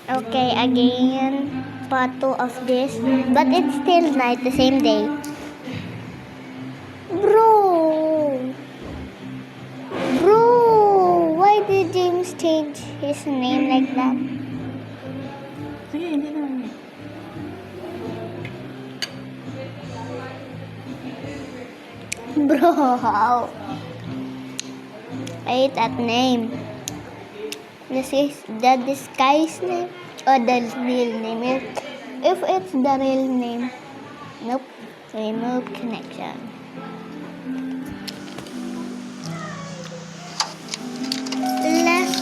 Okay, again, part 2 of this. But it's still night, the same day. Bro! Bro! Why did James change his name like that? Sige, hindi naman. Bro, how? I hate that name. This is the disguise name or the real name. If it's the real name, nope. Remove connection. Let's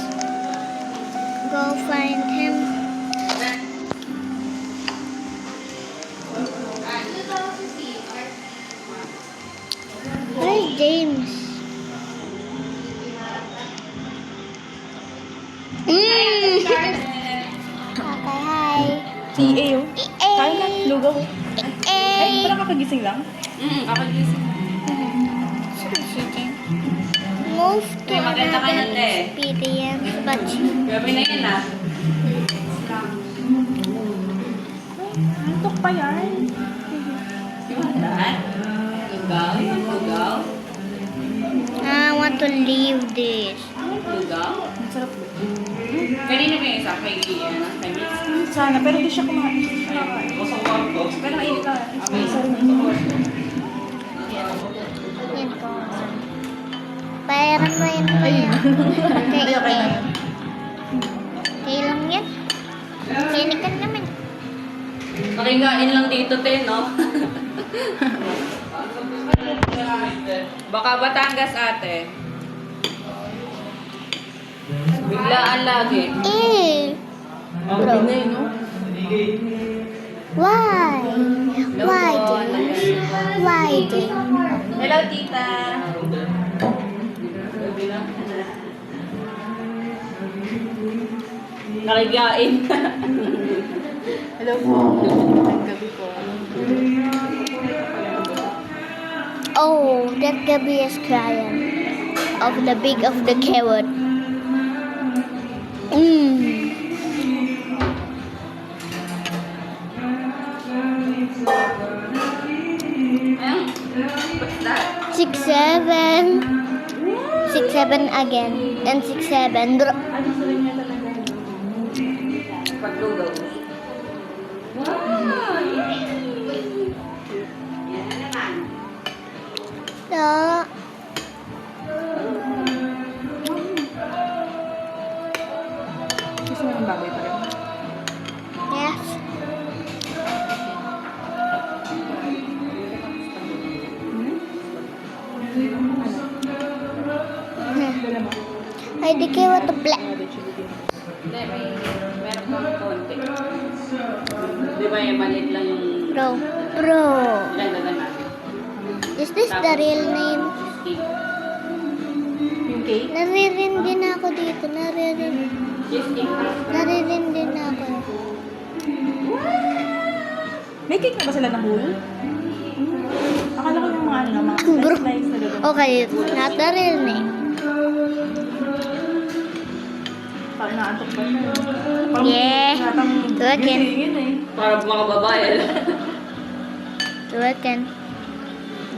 go find him. Where's James? Okay, hi. Si EA yun. Kain ka, lugaw. Ay, parang kakagising lang. Kakagising. Most Uy, maganda ka nun, te. experience, but Gabi na yan ah. Antok pa yan. Saan? Lugaw? Lugaw? I want to leave this. Lugaw? Ang sarap. Kanina ba yung isa? Kay Mix? Sana, pero di siya kumain. Pero mainit ka. Yan ko. Bayaran mo yun mo yan. Ay, okay na. Okay lang yan. Klinikan naman. Makigain lang dito, te, no? Baka Batangas, ate. Biglaan lagi. Bro. no? Why? Why, James? Why, James? Hello, tita. Nakigain. Hello po. Ang gabi ko. Oh, that Gabby is crying. Of the big of the carrot. What's that? 6-7. 6-7 again. And 6-7. Ano sa rin niya talaga? Paglugaw. Wow! Yan na naman. So, Gusto mo ng baboy pa rin? yes. Dala mo? I di kayo to play. Hindi, meron pang konti. Di ba yung maliit lang yung... Bro. Bro. Ilan dagan natin? Is this the real name? Yung cake? Naririndi na ako dito. Naririndi na ako. May cake na ba sila ng whole? Akala ko yung mga ano, mga Bro. slice na gagawin. Okay, not the real name. Parang naantok ba siya? Parang Yeah. natang- Tuwakin. gisingin eh. Para mga babae. Tuwakin.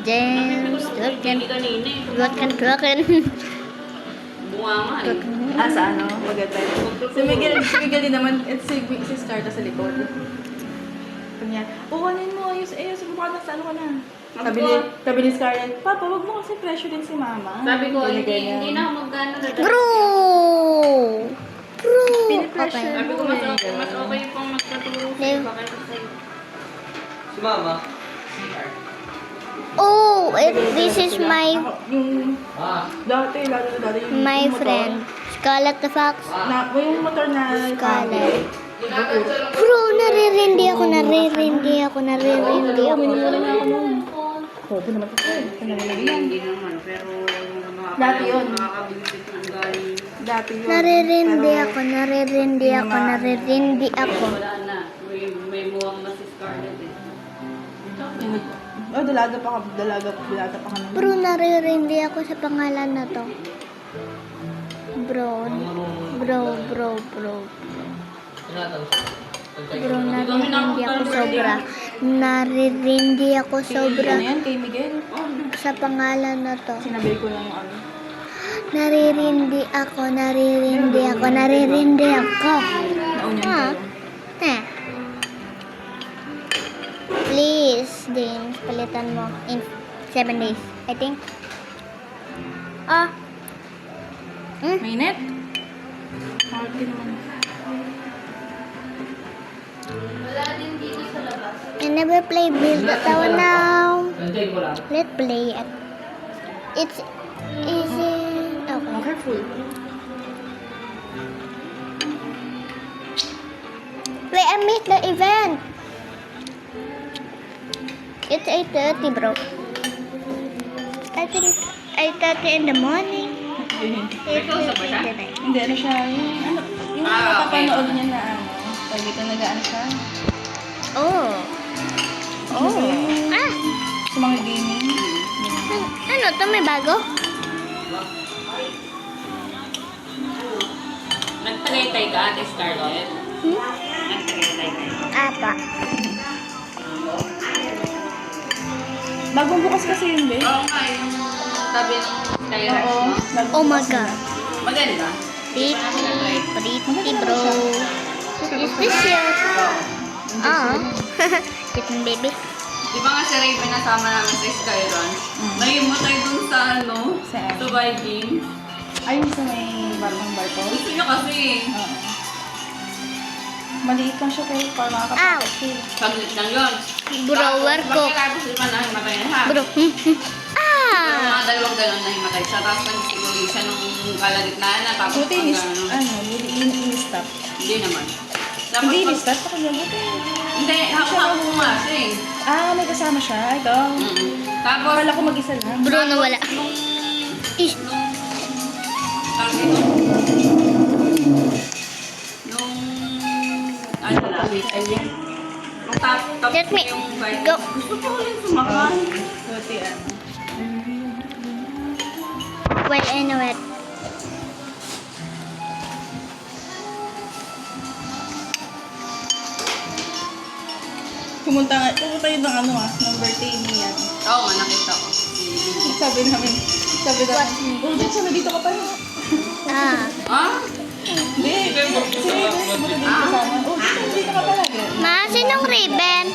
James. Tuwakin. Hindi kanina eh. Tuwakin. Bunga nga eh. Ah, sa ano? Maganda. Si Miguel din naman, at si Starta sa likod. Kanya, kukunin mo, ayos, baka na sa ano ka na. Sabi ni Scarlett, Papa, wag mo kasi pressure din si Mama. Sabi ko, Ganyan. hindi na ako magkano na. Bro! Bro! Pinipressure Okay. Sabi ko, mas okay pang magkatulong sa'yo. Bakit sa'yo? Si Mama. Oh, this is my Yung dati yung my motor, friend. Scarlett the Fox. yung motor na Scarlett. Bro, naririndi ako. Minumura na ako nun. Hobo naman ito. Hindi naman, pero yung mga Dati yun. nakakabilis ng galing. Dati yun. Naririndi Pero- ako. Wala na. May muwang na si Scarlett eh. Oh, dalaga pa ka naman. Bro, naririndi ako sa pangalan na to. Bro. Bro, naririndi ako sobra. Naririndi ako sobra Ano yan? Kay Miguel? sa pangalan na to. Sinabi ko lang ano. Naririndi ako, naririndi ako, naririndi ako. Naunyan Ah. kayo. Please, James, palitan mo in 7 days, I think. Mainit? Party naman. I never play Build the Tower now. Let's play it. It's easy. Okay. Careful. Play and meet the event. It's 8:30, bro. I think 8:30 in the morning. 8:30 in the night. Hindi, ano siya, yung okay. napapanood niya na ano, pag ito nagaan siya, Oh. Oh. Ah. sa mga gaming. Ano to? May bago? Nagtagaytay ka, Ate Scarlett? Hmm? Nagtagaytay ka. Apa. Bagong bukas kasi yun, babe. Oo nga, yung tabi ng Skyrax Oo. mo. bagong Oh my bukas God. Maganda. Pretty bro. Is this yours? Oh. Cute ng baby. Di ba nga si Raven nasama namin sa Skyruns? Naimatay dun sa ano, Saan? sa Vikings. Ayun sa may barkong barko. Gusto niya kasi. Oo. Maliit lang siya pero para Ow. makakapag-kill. Saglit lang yun. Bro, work ko. Pagkatapos naman na himatay na ha. Bro. Pero Ah. mga dalawang ganun na himatay siya. Tapos nagsiguli siya nung kalagitnaan na. Tapos Buti in-stop. Hindi naman. Tapos Hindi pag- in-stop ako na buti. Hindi, hapon nga siya eh. Ah, may kasama siya. Ito. Tapos, Akala ko mag-isa lang. Bro, nawala. Ish. tawag dito. Nung, ano lang, nung tapos Let me yung fight, go. gusto ko ulit sumakay. Buti ano. Well, I know it. Pumunta yun ng ano ng birthday niya. Oo nga, nakita ko. Sabi namin, oh, dito sana dito ka pa rin. Ah. Ah? Hindi, si Raven, pumunta dito kasama. Oh, dito ka pala. Ma, sinong Raven?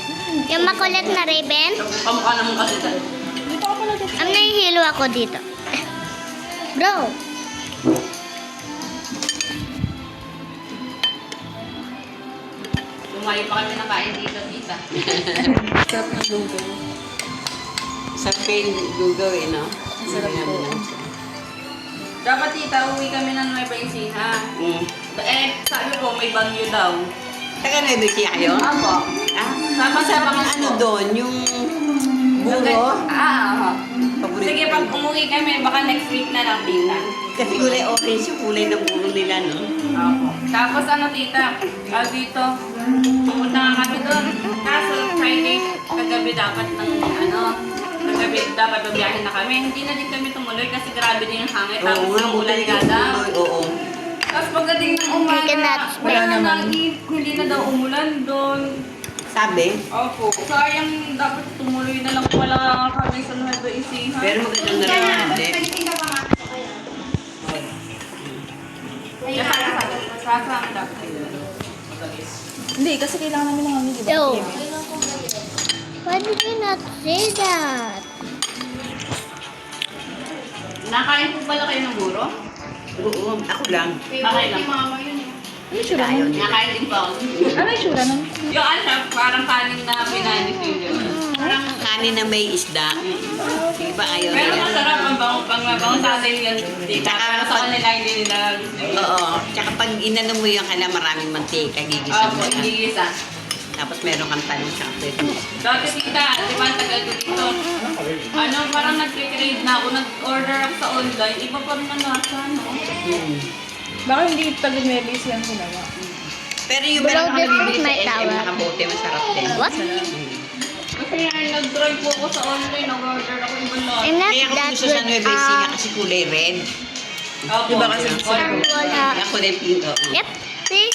Yung makulit na Raven? Kamukha naman kasi tayo. Dito ka pala dito. Nahihilo ako dito. Bro. Lumayo pa kami nakain dito, tita. Sarap ng lugo. Sa pain, gugaw eh, no? Sarap po. Dapat tita, uwi kami ng Nueva Ecija. Eh, sabi ko, may bagyo daw. Taga Nueva Ecija kayo? Apo. Masarap ang ano doon, yung buro. Paborito Sige, pag umuwi kami, baka next week na lang, tita. Kasi kulay orange yung kulay ng buro nila, no? Apo. Tapos ano, tita, dito, pumunta nga kami doon. Kaso, Friday, kagabi dapat kagabi dapat babiyahin na kami. Hindi na din kami tumuloy kasi grabe din yung hangin. Tapos yung ulan nga daw. Oo. Tapos pagdating ng I cannot umaga, speak. wala naman. Hindi na daw umulan doon. Sabi, Opo. Sayang, dapat tumuloy na lang pala kami sa Nueva Ecija. pero magandang na rin hindi. Sasama dapat. Hindi, kasi kailangan namin ng ano, di ba? Yo. Why did you not say that? Nakain po pala kayo ng buro? Oo, ako lang. Nakain lang. Ano yung sura Ayaw nun? niya. Nakain din po ako. Ano yung sura nun? Yung ano, parang kanin na pinanis yun. Parang kanin na may isda. Diba ayaw Pero nila? masarap ang pang mabango sa atin yan. Tita, pero sa kanila hindi nila gusto yun. Oo. Tsaka pag inano mo yung kala maraming mantika, gigisa Opo, mo na. hindi isa. Tapos meron kang talong sa pwede. Dati tita, di ba tagal ko dito? Ano, parang nag-crave na ako, nag-order ako sa online. Iba pa rin ang lasa, no? Baka hindi taga-Nueves lang sinawa. Pero yung Bro, meron this kang is nabibili my sa SM tower. nakabote, masarap din. What? Kasi nga, nag-try po ako sa online, nag-order ako ibang lasa. I'm not Kaya ako that gusto sa good. Nueva Ecija kasi kulay red. Opo. Diba kasi Order. Wala. Ako din pink, oo. Yep. See?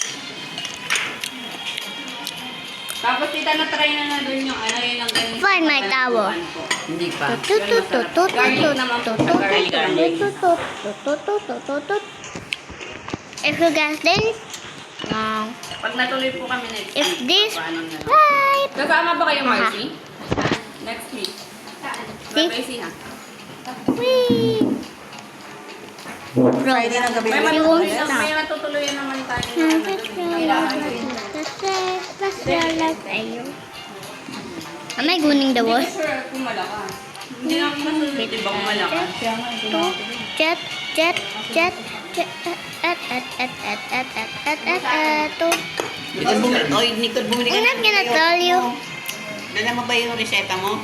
Tapos tita na-try na doon yung ano yun ang ganun. Find my towel. Hindi pa. If you guys did, Pag natuloy po kami next if week, this paano na lang. right, Kasama ba kayo, Marcy? Next week. See? Bye-bye, ha? wee. Friday ng gabi. May matutuloy naman tayo. Am I guning the Hindi wall? ko sure kung malakas. Hindi na ako masunod, di ba kung malakas? Jet, jet, jet, jet, Nicole, bumili ka I'm not ng gonna tayo. tell you. Dala mo ba yung reseta mo?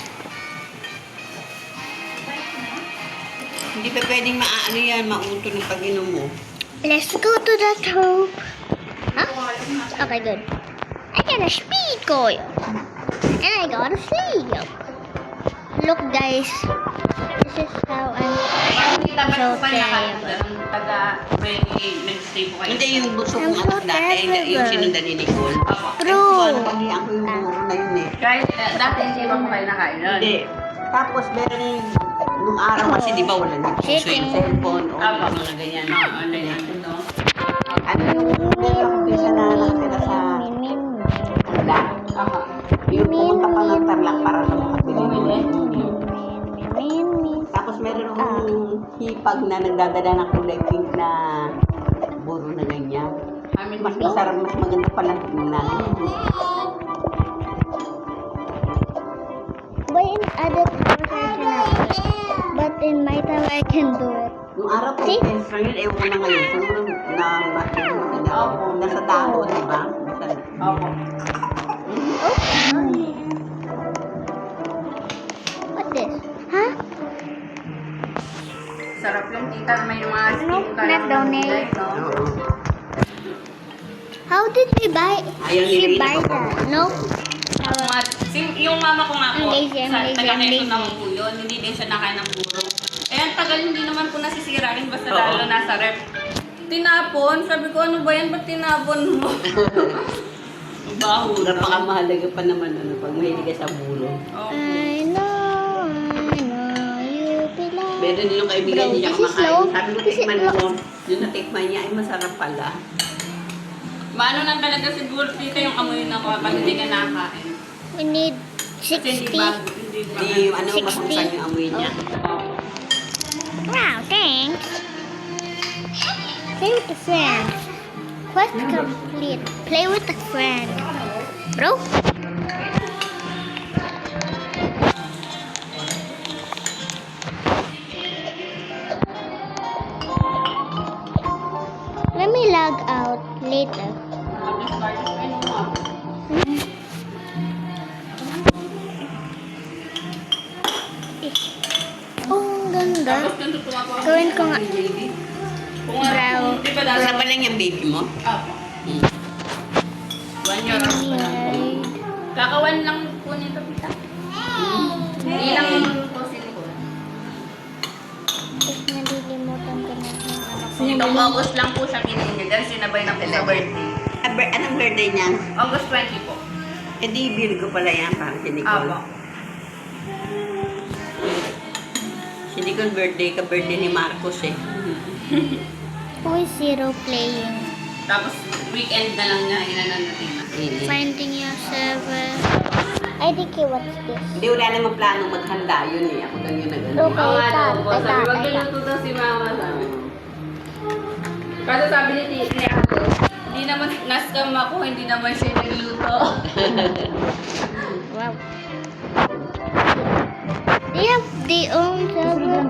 Hindi pa pwedeng maaano yan, mauto ng pag-inom mo. Let's go to the top. Huh? Okay, good. I got a speed coil. And I got a sleeve. Look, guys. This is how I'm Bakit dapat so po kayo terrible. nakakita taga may nag-stay po kayo? Hindi yung buso I'm kong so anak dati, yung terrible. sinundan ni Nicole. Opo. True. Ano paglihan ko yung buro na yun eh. Kahit dati hindi pa po kayo nakain nun. Hindi. Tapos meron nung araw kasi di ba wala nang puso yung Chicken. cellphone o Opo. mga ganyan. Ano yan? Ano? Ano yung meron akong pisa na nakatira sa Tanda. Aha. Yung pumunta pa ng Tarlac para sa makabili. Bumili? Tapos meron akong hipag na nagdadala ng kulay pink na buro na ganyan. Amin Mas masarap, mas maganda pala tingnan. But in other times I cannot. But in my time I can do it. Nung araw ko, See? extra yun, ewan ko na ngayon. Siguro na nasa dahon, di ba? Opo. Oh. What this? Huh? Sarap yung tita. May mga Ano? steam ka lang Snack ng gulay, daw no? Oo. How did we buy? Ayaw She nila buy yun. that? No. Yung mama ko nga po, Ang lazy, ang sa lazy, taga ang Quezon lazy. naman po yun, hindi din siya nakain ng puro. Eh, ang tagal hindi naman po nasisirain, basta Oo. lalo nasa rep. Tinapon, sabi ko, ano ba yan, ba't tinapon mo? Baho na. Napakamahalaga pa naman ano, pag mahilig ka sa buro. I know, you belong. Meron din yung kaibigan Bro, niya this is kumakain. low. Sabi ko, This is tikman low. mo. Yung natikman niya, ay masarap pala. Maano lang talaga siguro dito yung amoy na ko pag hindi ka nakakain. We need Kasi hindi 60. bago, hindi bago. Di yung ano, 60. masangsan yung amoy niya. Wow, thanks. Play with the friend. Quest complete. Play with the friend. Bro? Let me log out later. Oh, ang ganda. Tapos nung tutuwa ko ako. Gawin ko nga. Kung nga, Brow. di ba dati? Isa pa lang yung baby mo? Apo. Hmm. 1 year old pa lang po. Kakawan lang po nito, tita. Hindi lang po silikon. Tapos nalilimutan ko na yung anak ko. Itong August lang po siya kinihingi dahil sinabay na po sa birthday. Anong birthday niya? August 20 po. Eh di, Virgo pala yan, parang si Nicole. Apo. Si Nicole birthday ka, birthday ni Marcos eh. Who is Zero playing? Tapos weekend na lang niya inanan natin na. Finding yourself. I think what's this? Hindi, wala namang planong maghanda yun eh. Ako lang yung nag-ano. Okay, Oo nga daw tata, po. Sabi, tata, wag luluto daw si mama sabi. Kasi sabi ni Ate, hindi naman nascam ako, hindi naman siya nagluto. Wow. They have their own server.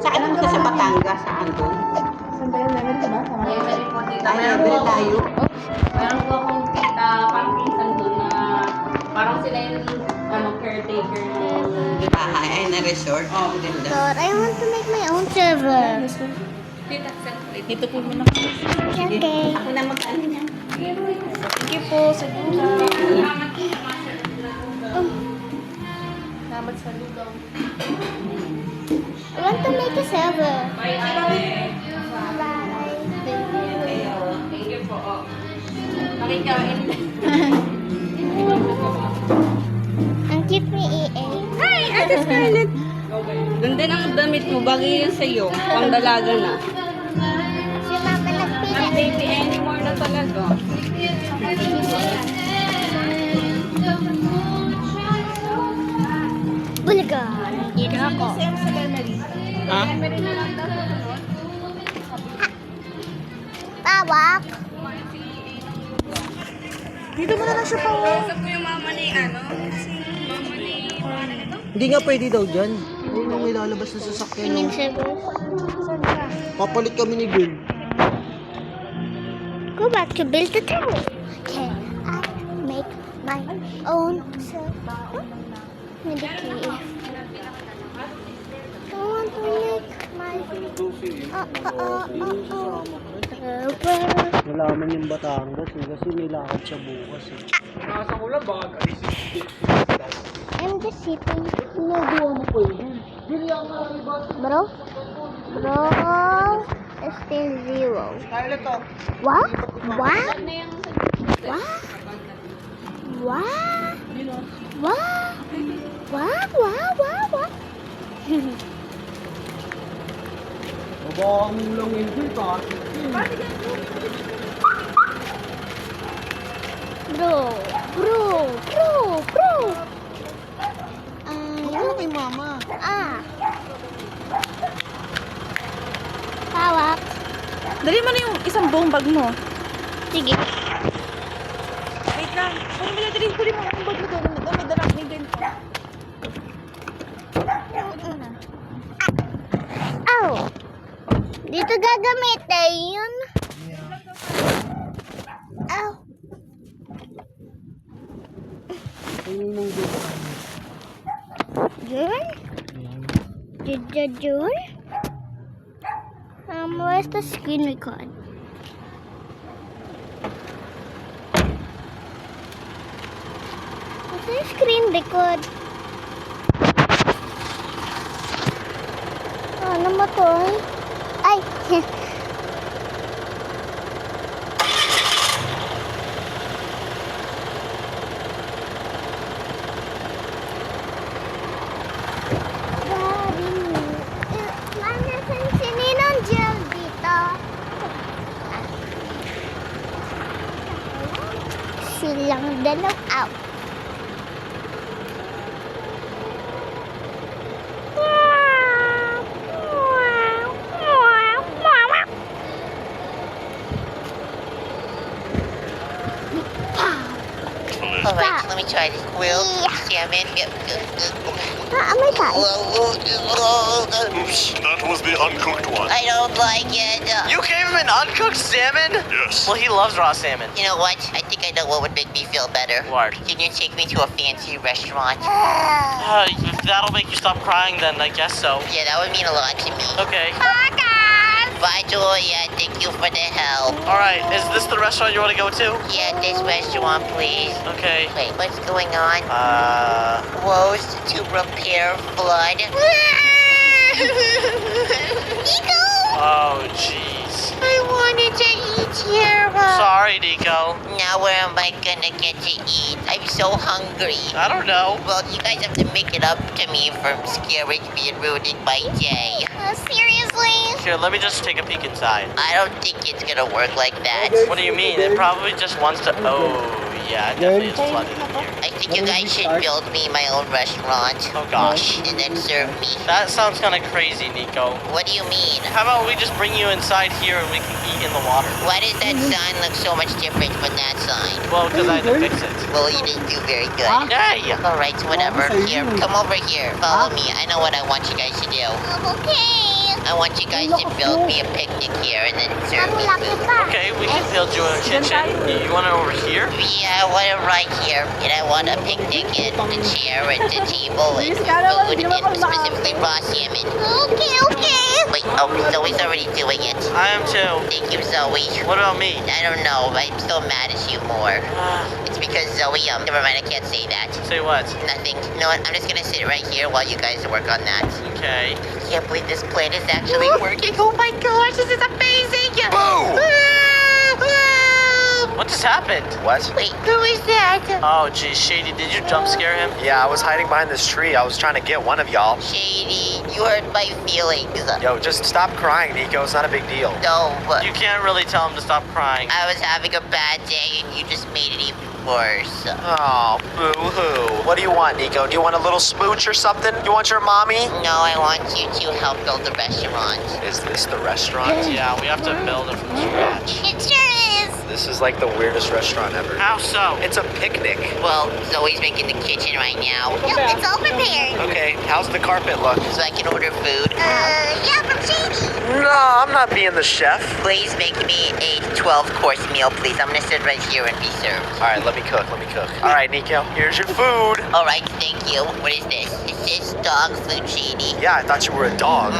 Saan naman ka sa Batangas? Saan doon? Memory po tita. Ay, Meron po libre ako. tayo. Meron po akong parang pinsan doon na parang sila yung caretaker ng Bahay ay na resort. Oh. Ang ganda. But I want to make my own server. tita. Dito po muna. Okay. Ako na mag-ano niya. Thank you po sa lugaw. Salamat po sa mga Salamat sa lugaw. I want to make a server. Bye, ate. Bye. Pero, gamit mo, bagay yan sa'yo. Pang-dalaga na. Si Mama Not nagpili. baby anymore na talaga. Bulaga. Nandito ako. Ha? Tawak. Dito mo na lang siya pa. Kausap ko yung mama ni ano? Si mama ni Juana nito? Hindi nga pwede daw dyan. Huwag nang ilalabas na sasakyan. Tingin No? sa Papalit kami ni Girl. Go back to build the tower. Can I make my own self? Hindi key. I want to make my Nalaman yung Batangas eh, kasi may lakad siya bukas eh. I'm just sitting. Bro? Bro? It's still zero. What? What? What? What? What? What? Babaan mo lang yung Girl, kasi. Bro. Ano kay Mama? Tawak. Dali mo na yung isang buong bag mo. Sige. Wait lang. Kung dali ko rin mo ang bag mo doon. May dala may din. Ow! Dito gagamitin yun. Ow! Ayun yung Girl. June? June? Where's the screen record? Where's the screen record? Ano mo to? Ay! Manasan si Ninong Jill dito. Silang dalaw. Out. All right, let me try this. Grilled salmon. May tayo. Oops, that was the uncooked one. I don't like it. You gave him an uncooked salmon? Yes. Well, he loves raw salmon. You know what? I think I know what would make me feel better. What? Can you take me to a fancy restaurant? If that'll make you stop crying, then I guess so. Yeah, that would mean a lot to me. Okay. Bye, Julia. Thank you for the help. All right. Is this the restaurant you want to go to? Yeah, this restaurant, please. Okay. Wait, what's going on? Woes to prepare flood. Nico! Oh, jeez. I wanted to eat here. Sorry, Nico. Now where am I gonna get to eat? I'm so hungry. I don't know. Well, you guys have to make it up to me for scaring me and ruining my day. Seriously? Here, let me just take a peek inside. I don't think it's gonna work like that. What do you mean? It probably just wants to... Oh, yeah, it definitely is flooded in here. I think you guys should build me my own restaurant. Oh, gosh. And then serve me. That sounds kind of crazy, Nico. What do you mean? How about we just bring you inside here and we can eat in the water? Why does that sign look so much different from that sign? Well, because I had to fix it. Well, you didn't do very good. Yay! Alright, whatever. Here, come over here. Follow me. I know what I want you guys to do. Okay. I want you guys to build me a picnic here and then serve me food. Okay, we can build you a kitchen. You want it over here? Yeah, I want it right here. And I want a picnic and a chair and a table and food and specifically raw salmon. Okay. Wait, oh, Zoe's already doing it. I am too. Thank you, Zoe. What about me? I don't know. I'm still mad at you more. It's because Zoe, never mind, I can't say that. Say what? Nothing. You know what? I'm just gonna sit right here while you guys work on that. Okay. I can't believe this plan is actually working. Oh my gosh, this is amazing! Boo! What just happened? happened? What? Wait, who is that? Oh, geez, Shady, did you jump scare him? Yeah, I was hiding behind this tree. I was trying to get one of y'all. Shady, you hurt my feelings. Yo, just stop crying, Nico. It's not a big deal. No, You can't really tell him to stop crying. I was having a bad day and you just made it even worse. Oh, boo-hoo. What do you want, Nico? Do you want a little smooch or something? You want your mommy? No, I want you to help build the restaurant. Is this the restaurant? Yeah, we have to build it from scratch. It sure is. This is like the weirdest restaurant ever. How so? It's a picnic. Well, Zoe's making the kitchen right now, Yep, it's all prepared. Okay, how's the carpet look? so I can order food. Yeah, from Shady. No, I'm not being the chef. Please make me a 12-course meal, please. I'm gonna sit right here and be served. All right, let me cook. All right, Nico, here's your food. All right, thank you. What is this? Is this dog food, Shady? Yeah, I thought you were a dog.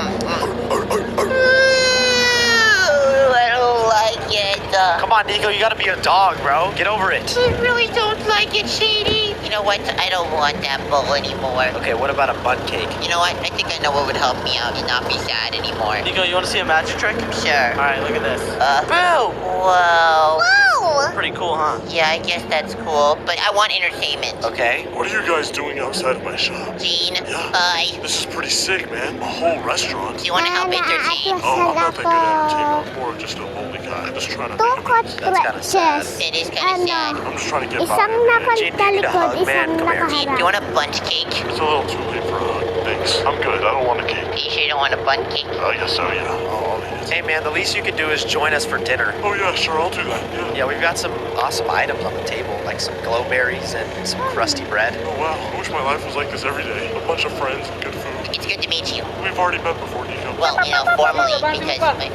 I don't like it. Come on, Nico, you gotta be a dog, bro. Get over it. I really don't like it, Shady. You know what? I don't want that bowl anymore. Okay, what about a bun cake? You know what? I think I know what would help me out and not be sad anymore. Nico, you want to see a magic trick? Sure. All right, look at this. Boo! Whoa. Whoa. Pretty cool, huh? Yeah, I guess that's cool, but I want entertainment. Okay. What are you guys doing outside of my shop? Gene, Yeah. This is pretty sick, man. A whole restaurant. do you want to help entertain? Oh, I'm not that good at entertainment. I'm more of just a lonely guy. Just trying to make Tukot amends. That's kinda sad. stretches. It is kind of sad. I'm just trying to get by. Isang every day. Gene, do you need a nakatalikod, hug, man? isang Come here. Gene, do you nakaharap. want a bunch cake? It's a little too late for a hug. Thanks. I'm good. I don't want a cake. Are you sure you don't want a bun cake? Yes, so yeah. I'll eat it. Hey, man, the least you could do is join us for dinner. Oh, yeah, sure. I'll do that. Yeah. Yeah, we've got some awesome items on the table, like some glowberries and some crusty bread. Oh, wow. I wish my life was like this every day. A bunch of friends and good food. It's good to meet you. We've already met before, Nico. Well, formally, because my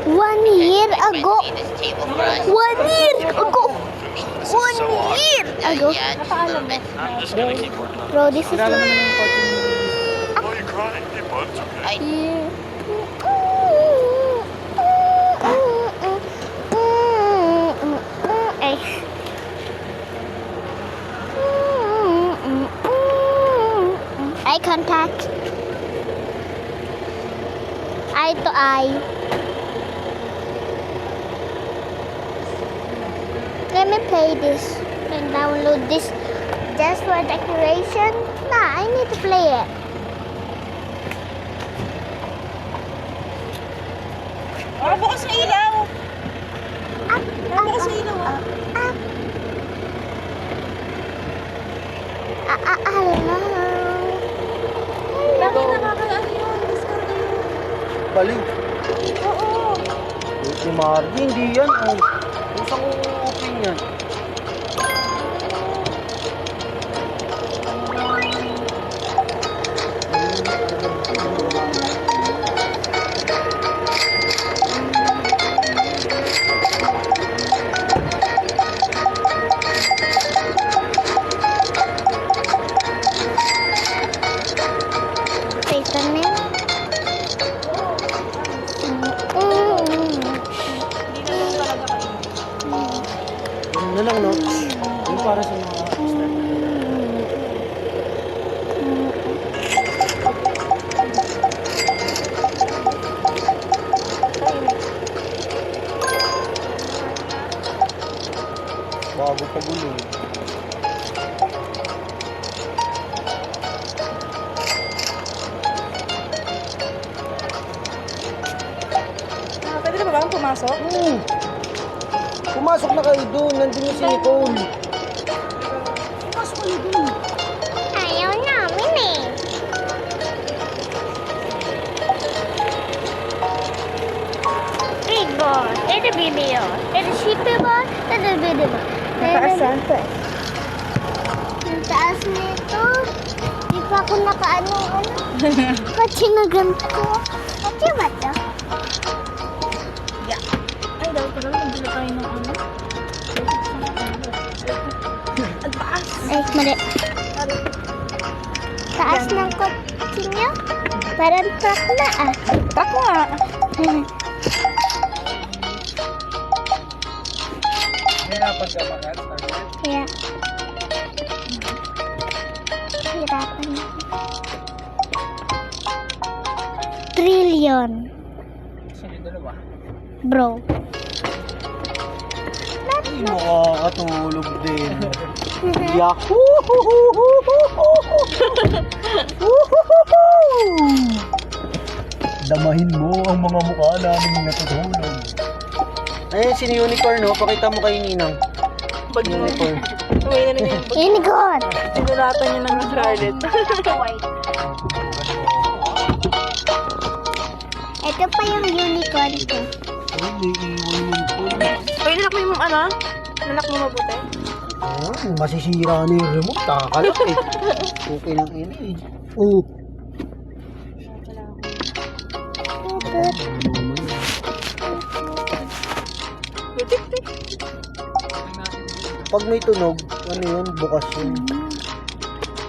1 year friends ago. made this table for us. 1 year ago. This is so awkward. 1 year ago. Yeah, just a little bit. I'm just gonna keep working on it. Bro, this is Why are you crying? Hey, bud. It's okay. Eye contact. Eye to eye. Let me play this and download this just for decoration. Nah, I need to play it. Bukas na ilaw. Up, Bukas na ilaw. up. Hello. Bakit nakakalaan yun? Discard yun. Balik. Oo. Si Margie, hindi yan. Oh. Isang open yan. Wait a minute. Ganun na lang, no? Yung para sa mga step. Bago pa gulo. Pwede na ba bang pumasok? Pumasok na kayo doon. Nandun yung si Nicole. Ayaw namin eh. Big boss. Ito video. Ito shippy boss. Ito video boss. Nakaasan? Ang taas nito. Di pa ako nakaano. Kasi na ganito. Kasi ba ito? Ay, daw ko lang. Nandila tayo ng ano. Ang taas. Ay, mali. Taas ng kotse niya. Parang truck na ah. Truck nga. Hirapan ka ba, Kat? Kaya. Hirapan ako. Trillion. Sige, dalawa. Bro. Makakatulog din. Yahoo! Damahin mo ang mga mukha namin natutulog. Ayun, si Unicorn, no? Pakita mo kay Ninang. Unicorn. Uwi na niya. Unicorn! Sinulatan niya ng Scarlett. Ito pa yung unicorn ko. Ay, may iwan yun po. Uy, nalak mo yung ano? Nalak mo mabuti? Masisira na yung remote. Nakakalak eh. Okay lang yun eh. Oh. Pag may tunog, ano yun, bukas yun.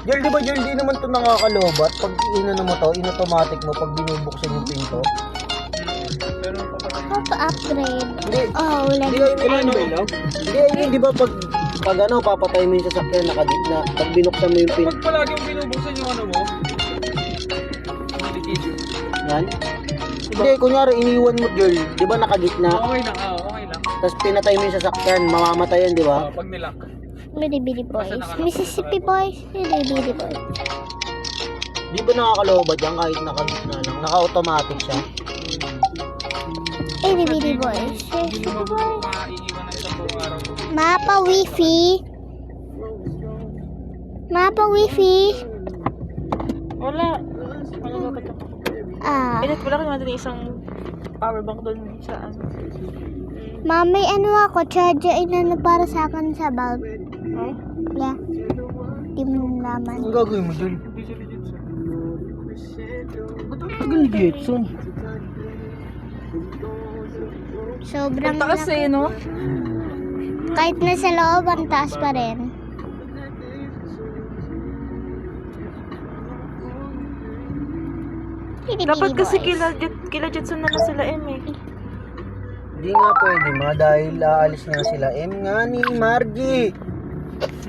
Jel, di ba Jel, di naman ito nakakalobat? Pag inano mo to, in-automatic mo pag binubuksan yung pinto. How to upgrade? Hindi. Oh, like Hindi, di ba pag ano, papatay mo yung sasakyan nakagitna, pag binuksan mo yung pinto. Pag palaging binubuksan yung ano mo, delicate. Yan. Hindi, kunyari, iniwan mo Jel, di ba nakagitna? Okay lang, okay lang. Tapos pinatay mo yung sasakyan, mamamatay yan, di ba? Pag nilak. Bitty boys. Mississippi boys. Bitty boys. Di ba nakakalobat yan kahit nakagitna lang? Naka-automatic siya. Bitty boys. Hindi mo maiiwan ng isang buong araw. Mapa wifi. Mapa wifi. Wala. Ano ba ito? Ah. Edit ko lang natin isang power bank doon sa ano. Mami, ano ako? Charger inano para sa akin sa bulb. Oh? Yeah. Di mo naman. Ang gagawin mo dun? Ba't ang tagal ni Jetson? Sobrang Ang taas eh, no? Kahit nasa loob, ang taas pa rin. Dapat kasi kila Jetson na lang sila eh. Hindi nga pwede ma dahil aalis nga sila. Nga ni Margie.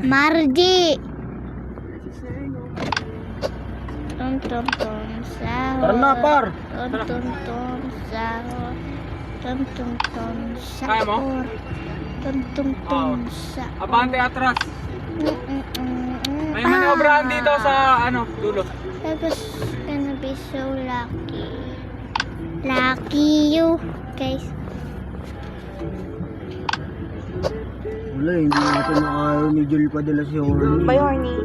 Margie! Tum-tum-tum sahur. Tara na par. Tum-tum-tum sahur. Tum-tum-tum Kaya mo? sahur. Tum-tum-tum sahur. Abante atras. May maniobrahan dito sa ano, dulo. Tapos, gonna be so lucky. Lucky you, guys. Wala, hindi natin maayaw ni Jul padala si Horny. Bye, Horny.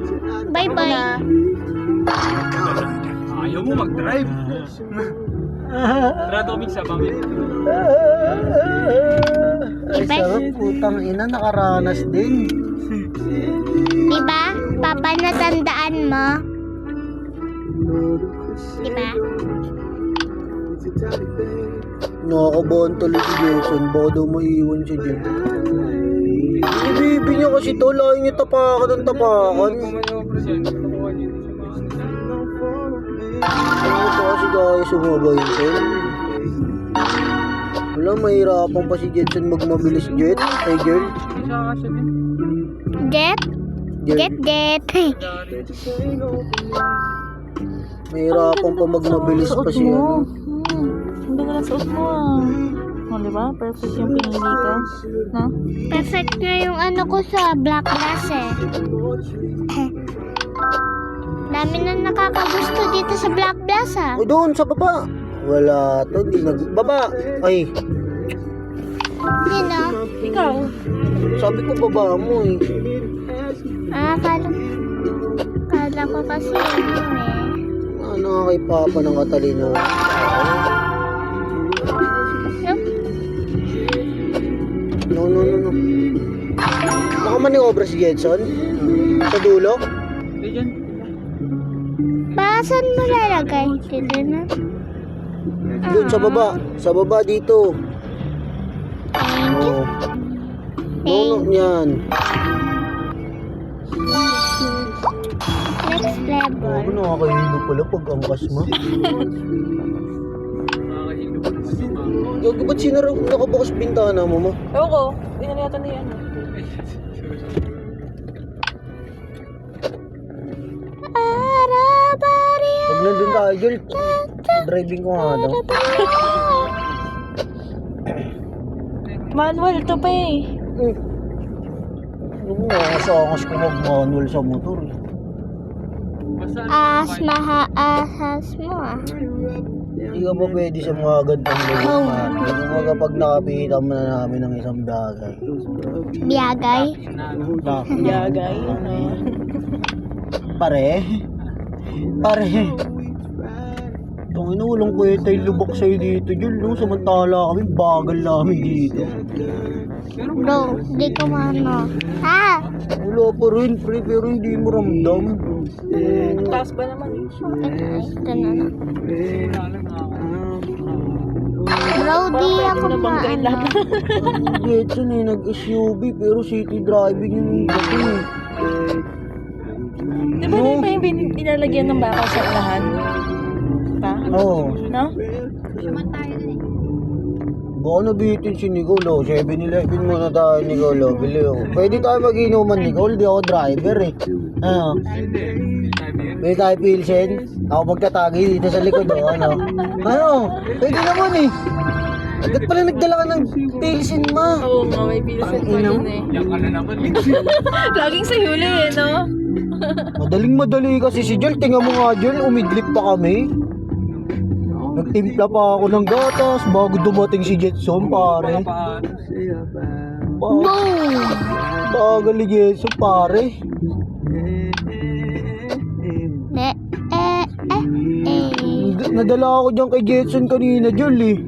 Bye-bye. Ayaw mo mag-drive. Tara, Doming, sa bangin. Ay, sarap, putang ina, nakaranas din. Diba? Papa, natandaan mo? Diba? Nakakabahan tuloy si Jason. Baka daw maiiwan siya dyan. Ibibi niya kasi to. Layo niya tapakan ng tapakan. Ano pa kasi kaya sumabay ito? Wala, mahirapan pa si Jetson magmabilis jet. Ay, girl. Jet? Girl. Jet. Mahirapan pa magmabilis pa si ano. Ang ganda ng suot mo ah. O, diba? Perfect yung pinili ko. No? Perfect na yung ano ko sa black glass eh. Dami na nakakagusto dito sa black glass ah. O, doon sa baba. Wala to, hindi baba. Ay, Yun ah. Ikaw? sabi ko baba mo eh. Ah, kala ko kasi ano eh. Ano nga kay Papa ng katalino? No. Nakamaniobra si Jetson? Sa dulo? Hindi dyan. Saan mo lalagay? Dito na. Doon sa baba. Sa baba dito. Thank you. No, yan. Next level. Ano nakakahilo pala pag angkas mo? Nakakahilo pa naman yung mga. Gago, ba't nakabukas bintana mo ma? Ewan ko. Hindi na yata na yan. Pag nandun tayo, Jul, driving ko nga daw. Manual to pa eh. Ano mo, angas ko mag-manual sa motor. Eh. Basta Ahas mo ah. Hindi ka pa pwede sa mga gantong lugar natin. Kumbaga pag nakapita mo na namin ng isang bagay. Biyagay. Yagay. Pare? Itong inulang kwenta yung lubak sa'yo dito, Jul, no? Samantala kami, bagal namin dito. Bro, di ko mano. Ha? Wala pa rin, pre, pero hindi mo ramdam. Taas ba naman? Ito na. Bro, di ako maano. Getson eh, nag-SUV, pero city driving yung dati. Di ba rin may nilalagyan ng bakal sa unahan? Pa? Oo. No? Baka nabitin si Nicole, 7-Eleven muna tayo, Nicole, bili ako. Pwede tayo mag-inuman, Nicole, di ako driver eh. Ano? Pwede tayo pilsen, ako magtatagi dito sa likod, ano? Ano? Pwede naman eh. Ba't pala nagdala ka ng pilsen, ma? Oo nga, may pilsen pa yun eh. Yan ka na naman. Laging sa huli eh, no? Madaling-madali kasi si Jol, tingnan mo nga Jol, umidlip pa kami. Nagtimpla pa ako ng gatas bago dumating si Jetson, pare. Bagal ni Jetson, pare. Nadala ako dyan kay Jetson kanina, Jol eh.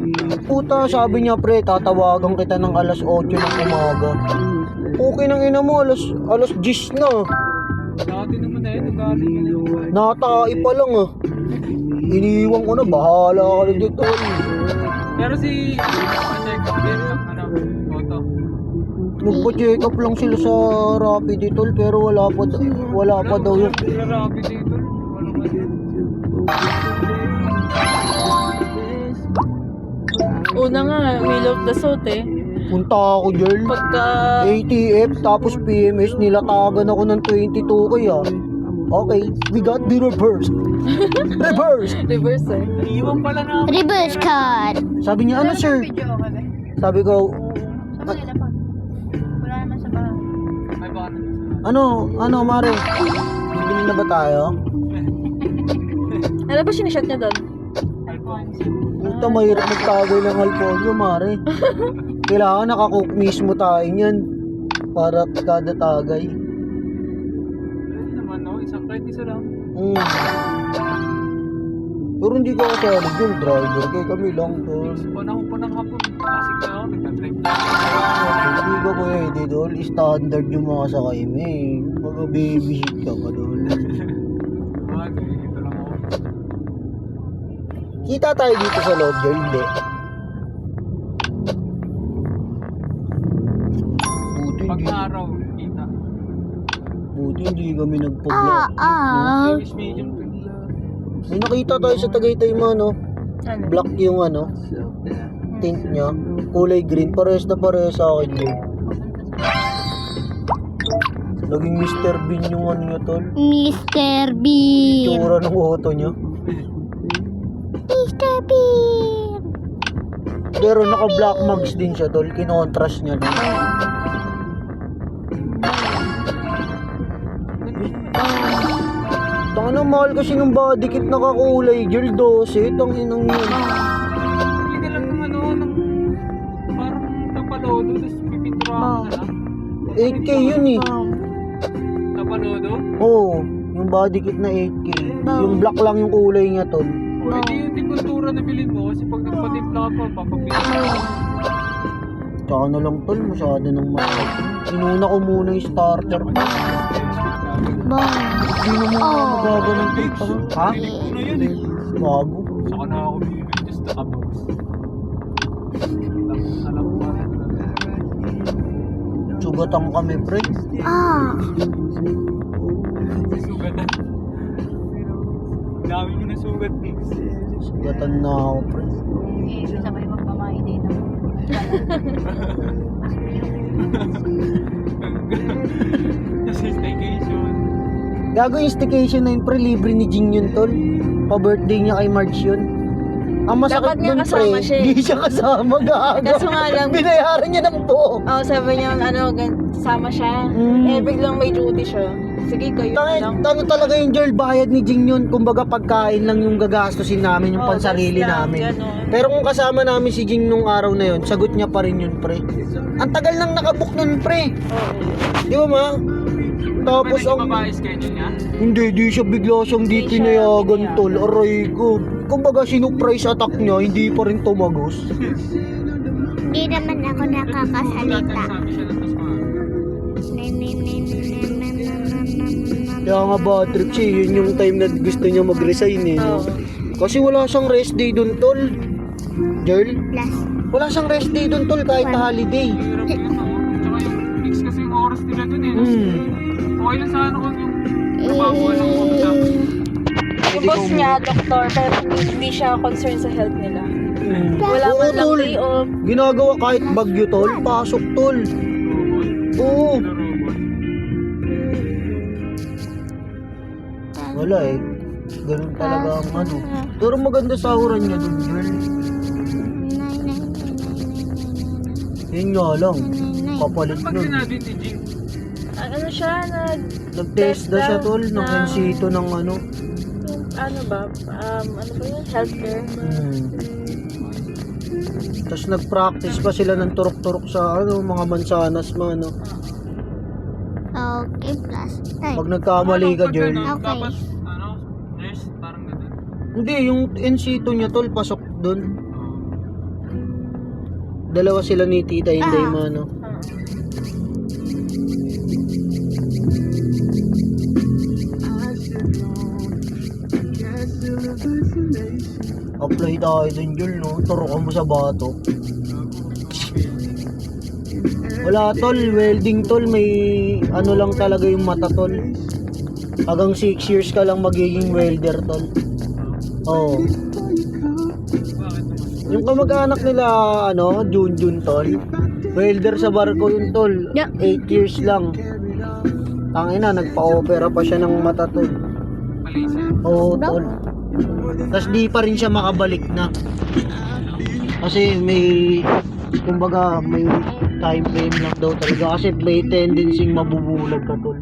Puta, sabi niya pre, tatawagan kita ng alas 8 ng umaga. Okay nang ina mo, alas 10 na. Dati naman na yun, ugali ka na. Natai pa lang ah. Iniiwan ko na, bahala ka na dito. Pero si, check up din ng photo. Nagpa-check up lang sila sa Rapid Tol, pero wala pa daw yun. Rapid dito. Una nga, wheel of the suit eh. Punta ako dyan. Pagka... ATF tapos PMS, nilatagan ako ng 22 kaya. Okay, we got the reverse. Reverse eh. Iwan pala na. Reverse card. Sabi niya, ano sir? Sabi ko, Ay, baka ano Mare? Bibili na ba tayo? Ano ba sinishot niya doon? Puta, mahirap magtagay ng Alfonso, Mare. Kailangan nakakook mismo tayo niyan para kada tagay. Hindi naman, no? Isang flight, isa lang. Pero hindi ko kasali dyan, driver kay kami lang tol. Panahon pa ng hapon. Kasing na ako, nagtatrip. Hindi ko pwede dol, standard yung mga sakay mo eh. Mga baby shit ka pa dol. Bagay, ito lang ako. Kita tayo dito sa loob dyan, hindi. Pag araw, kita. Buti hindi kami nagpa-vlog. English medium to. May nakita tayo sa Tagaytay mo, no? Ano? Black yung ano, tint niya. Kulay green, parehas na parehas sa akin yun. Naging Mr. Bean yung ano niya, tol. Mr. Bean. Tsura ng auto niya. Mr. Bean. Pero naka-black mags din siya, tol. Kinontrast niya din. Tanga na, mahal kasi ng body kit nakakulay gel 12, tanginang yun. Hindi lang ng ano, ng parang tapalodo, tapos pipinturahan na lang. 8K yun eh. Tapalodo? Oo, yung body kit na 8K. Yung black lang yung kulay niya, tol. O, hindi yung kultura na bilhin mo kasi pag nagpatimpla ka pa, papapilin mo. Tsaka na lang, tol, masyado nang mahal. Inuna ko muna yung starter pa. Hindi na muna magaga ng tipa. Ha? Ano yun eh? Bago. Saka na ako bibili, just the abos. Alam ko pa rin. Sugatan kami, pre. Sugatan. Dami mo na sugat, Mix. Sugatan na ako, pre. Sabay magpamahay din ako. Kasi staycation. Gago yung staycation na yun, pre. Libre ni Jing yun, tol. Pa-birthday niya kay March yun. Ang masakit Dapat nga dun, kasama siya eh. Hindi siya kasama, gago. Kaso nga lang- Binayaran niya ng buo. Oo, sabi niya, sama siya. Eh, biglang may duty siya. Sige, kayo na lang. Tango talaga yung girl, bayad ni Jing yun. Kumbaga pagkain lang yung gagastusin namin, yung Oo, pansarili that's lang, namin. ganon. Pero kung kasama namin si Jing nung araw na yun, sagot niya pa rin yun, pre. Ang tagal nang nakabook nun, pre. Di ba, ma? Tapos Pwede ang... babae schedule niya? Hindi, di siya bigla siyang di tinayagan, tol. Aray ko. Kumbaga, sinuprise attack niya, hindi pa rin tumagos. Hindi naman ako nakakasalita. Sabi siya ng Tasman. Kaya nga ba, trip siya, yun yung time na gusto niya mag-resign eh. No? Kasi wala siyang rest day dun, tol. Girl? Plus. Wala siyang rest day dun, tol, kahit na holiday. Hirap yun, no? Tsaka yung mix kasi yung oras nila dun eh. Okay lang sana kung yung trabaho lang kung sa... Yung boss niya, doktor, pero hindi siya concerned sa health nila. Wala Oo, man lang tol. day off. Ginagawa kahit bagyo, tol. Pasok, tol. Oo. Wala eh. Ganun talaga ang ano. Pero maganda sahuran niya dun, girl. Yun nga lang. Kapalit Pag nun. sinabi ni Jing, Ano siya, Nag-test na siya, tol. Ng na- NC2 ng ano. ano ba yun? Healthcare. Tapos nag-practice pa sila ng turok-turok sa ano, mga mansanas, mga ano. Okay, plus. Ay, Pag nagkamali ka, pag girl. ano, Okay. dapat, nurse, parang gano'n. Hindi, yung NC2 niya, tol, pasok dun. Dalawa sila ni Tita Inday, mano. Apply tayo dun, girl, no? Turokan mo sa bato. Wala, tol. Welding, tol. May ano lang talaga yung mata, tol. Hanggang 6 years ka lang magiging welder, tol. Oo. Yung kamag-anak nila, ano, Junjun, tol. Welder sa barko yun, tol. 8 years lang. Tangina, nagpa-opera pa siya ng mata, tol. Oo, tol. Tapos di pa rin siya makabalik na. Kasi may, kumbaga, may time frame lang daw talaga. Kasi may tendency mabubulag ka, tol.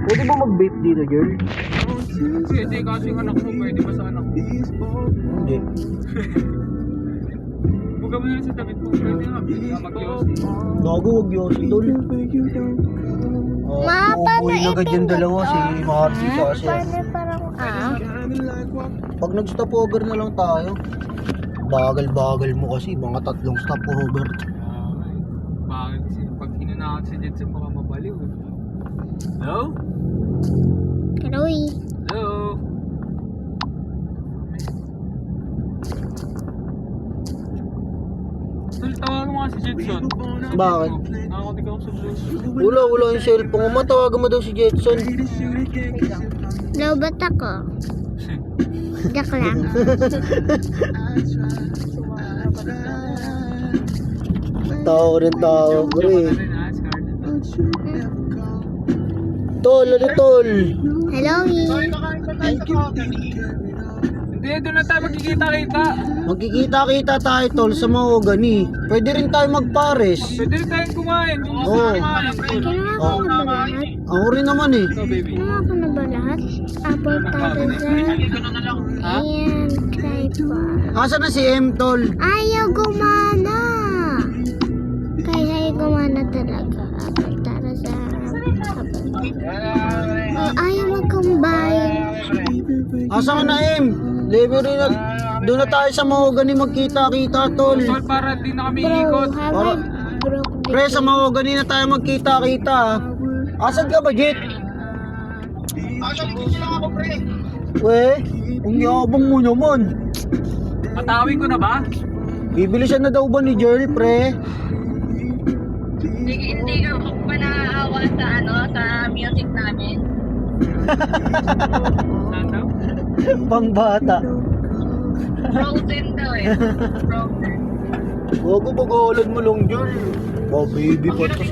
Pwede ba mag-vape dito, girl? Pwede kasi yung anak mo, pwede ba sa anak mo? Hindi. Buga mo na sa tabi mo, pwede nga, mag-yosi. Gago, wag yosi, tol. Ma, paano Uuwi agad yung dalawa, si Marcy sa kasi. parang, Pag nag-stopover na lang tayo. Bagal-bagal mo kasi, mga 3 stopover. Bakit kasi pag hinanakot si Jetson baka mabaliw eh. Hello? Karoy. Hello? Tol, tawagan mo nga si Jetson. Bakit? Nakakotik ako sa Bluetooth. Wala yung cellphone. Matawagan mo daw si Jetson. Lobat ako. Joke lang. Tao rin tao, pre. Tol, ano tol? Hello, Hindi, doon na tayo magkikita-kita. Magkikita-kita tayo, tol, sa mahogany. Pwede rin tayo magpares. Pwede rin tayong kumain. Kung gusto Oo. kumain. Kinuha ko na ba lahat? Ako rin naman eh. Ikaw, baby. Kinuha ko na ba lahat? Apple Tarzan. Ayan, tripod. Asa na si M, tol? Ayaw gumana. Kaya gumana talaga. Apple Tarzan. Ayaw mag-combine. Asa ka na M? Level rin na. Doon na tayo sa mahogany magkita-kita, tol. Tol, para di na kami Bro, ikot. have I broke the Pre, sa mahogany na tayo magkita-kita. Asan ka ba, Jet? Weh, ang yabang mo naman. Matawin ko na ba? Bibilisan na daw ba ni Jerry, pre? Hindi ako pa naaawa sa sa music namin. Saan daw? Pangbata. Frozen daw eh. Frozen. Huwag ko pag-aalan mo lang, Jerry. Oh, baby pa to.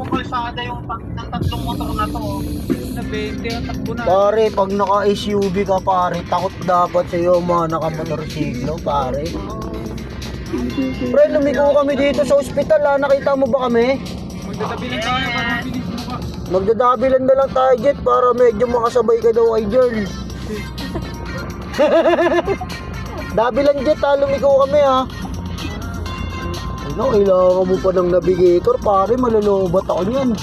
kalsada yung ng tatlong motor na to. Na 20 ang takbo na. Pare, pag naka-SUV ka pare, takot dapat sa'yo mga nakamotorsiklo pare. Pre, lumigo kami dito sa ospital ha, nakita mo ba kami? Magtatabi lang tayo para mabilis mo ka. Magdadabilan na lang tayo Jet para medyo makasabay ka daw kay Jern. Dabilan Jet ha, lumigo kami ha. Ano, kailangan mo pa ng navigator pare, malalobat ako niyan.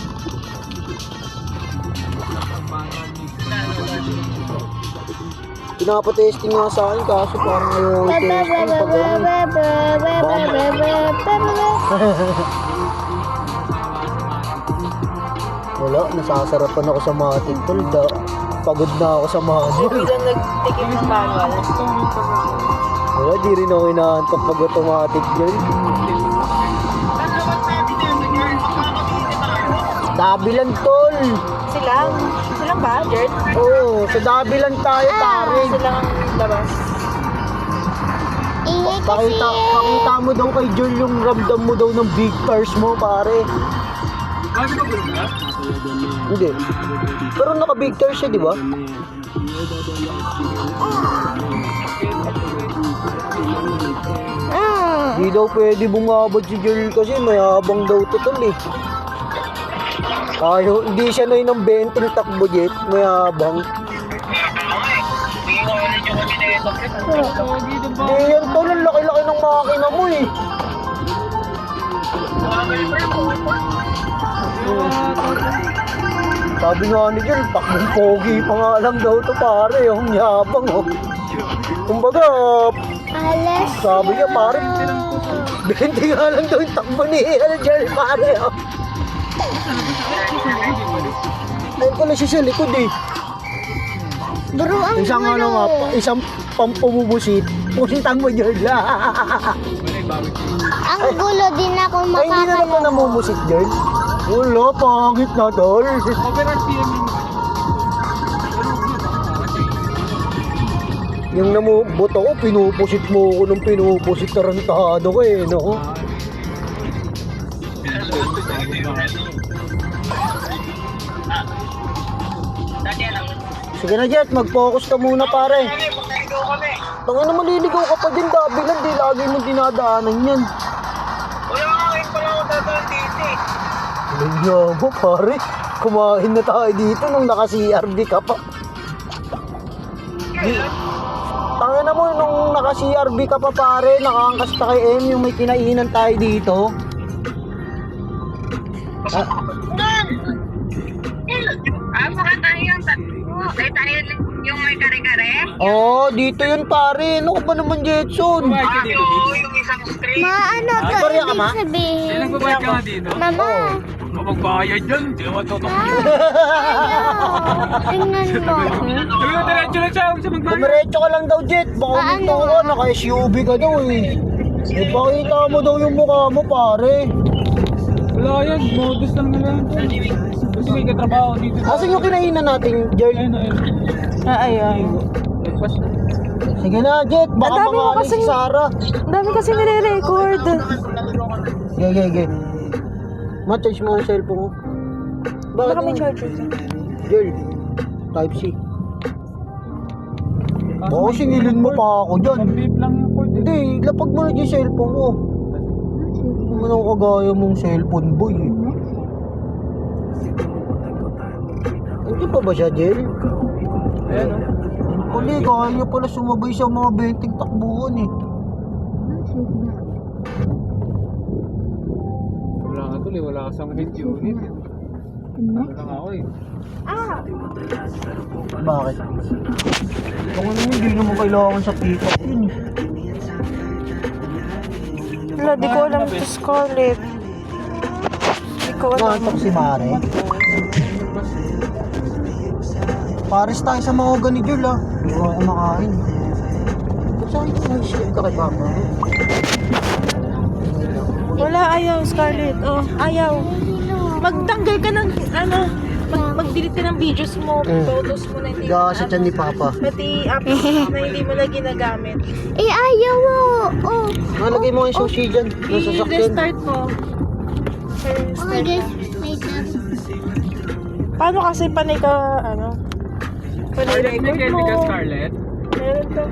Pinapatesting nga sa akin kaso parang ayaw testing pag wala, nasasarapan ako sa matic tol. Pagod na ako sa manual. Bilang nagtikim ng manual. Wala, di rin ako inaantok pag automatic dyan. Dabilan tol. Silang ba, Jerd? Oo, sa dabilan tayo pare. Silang labas. Ingay kasi. Pakita mo daw kay Jol yung ramdam mo daw ng big cars mo pare. Bakit ba gulong ka? Hindi. Pero naka-big tires siya, di ba? Di daw pwede bumabad si Joel kasi mayabang daw to tol eh. Tayo, hindi siya na ng 20 takbo Jet, mayabang. Hindi yan tol, ang laki-laki ng makina mo eh. Sabi nga ni Joel, takbong pogi pa nga lang daw to pare, yung yabang oh. Kumbaga, Alas. sabi niya pare, 20 nga lang daw yung takbo ni Joel pare oh. Ayun pala siya sa likod eh. Bro, ang Isang gulo. ano nga, isang pampumubusit, puntang mo Joel. Ang gulo din ako Ay, hindi na naman namumusit Joel. Wala, pangit na tol. Over RPM Yung namubuto ko, pinupusit mo ko nung pinupusit tarantado ko eh, no? Sige na Jet, mag-focus ka muna pare. Tanga na maliligaw ka pa din, dabilan, di lagi mo dinadaanan yan. Lagyan mo pare, kumain na tayo dito nung naka-CRB ka pa. Tanga na mo, nung naka-CRB ka pa pare, nakaangkas ta kay M, yung may kinainan tayo dito. Baka tayo yung tatlo. Ay, tayo yung may kare-kare. Oh, dito yun pare. Ano ka ba naman Jetson? Yung isang street. Ano to? Barya ka, ma? Ibig sabihin. Ay, nagbabayad ka nga dito? Mama. Magbayad dyan, di ako totoo. Tingnan mo. Diretso lang siya, huwag siya magbayad. Dumiretso ka lang daw Jet. Baka dito ka, naka-SUV ka daw eh. Ipakita mo daw yung mukha mo pare. Wala yan, modus lang nila. Kasi may katrabaho dito. Asan yung kinainan natin, Jerl? Ay. Sige na, Jet. Baka mangaling si Sarah. Ang dami kasi nire-record. Ge. Ma-charge mo ang cellphone mo. Baka may charger. Jerl, Type-C. Baka singilin mo pa ako dyan. Beep lang yung cord eh. Hindi, lapag mo na yung cellphone mo. Ano kagaya mong cellphone boy eh. Hindi pa ba siya, Jel? Ayan o. Hindi, kaya niya pala sumabay sa mga 20 takbuhan eh. Wala ka tuloy, wala ka sa mid unit. Ano lang ako eh. Bakit? Kung ano, hindi naman kailangan sa pick-up yun eh. Wala, di ko alam to Scarlett. Di ko alam. Nantok si Mare. Pares tayo sa mga ni Jul ah. Hindi ko ako kumakain. Ba't saan ito nag-share ka kay Papa? Wala, ayaw Scarlett. Oh, ayaw. Magtanggal ka ng, mag-delete ka ng videos mo, photos mo na hindi Gasa siya ni Papa. pati apps na hindi mo na ginagamit. Eh, ayaw mo. Oh. Nalagay mo yung sushi dyan. Nasa sakyan. I-restart mo. Okay guys, wait lang. Paano kasi panay ka, ano? Panay Scarlett, record may mo. candy ka, Scarlett? Meron ka.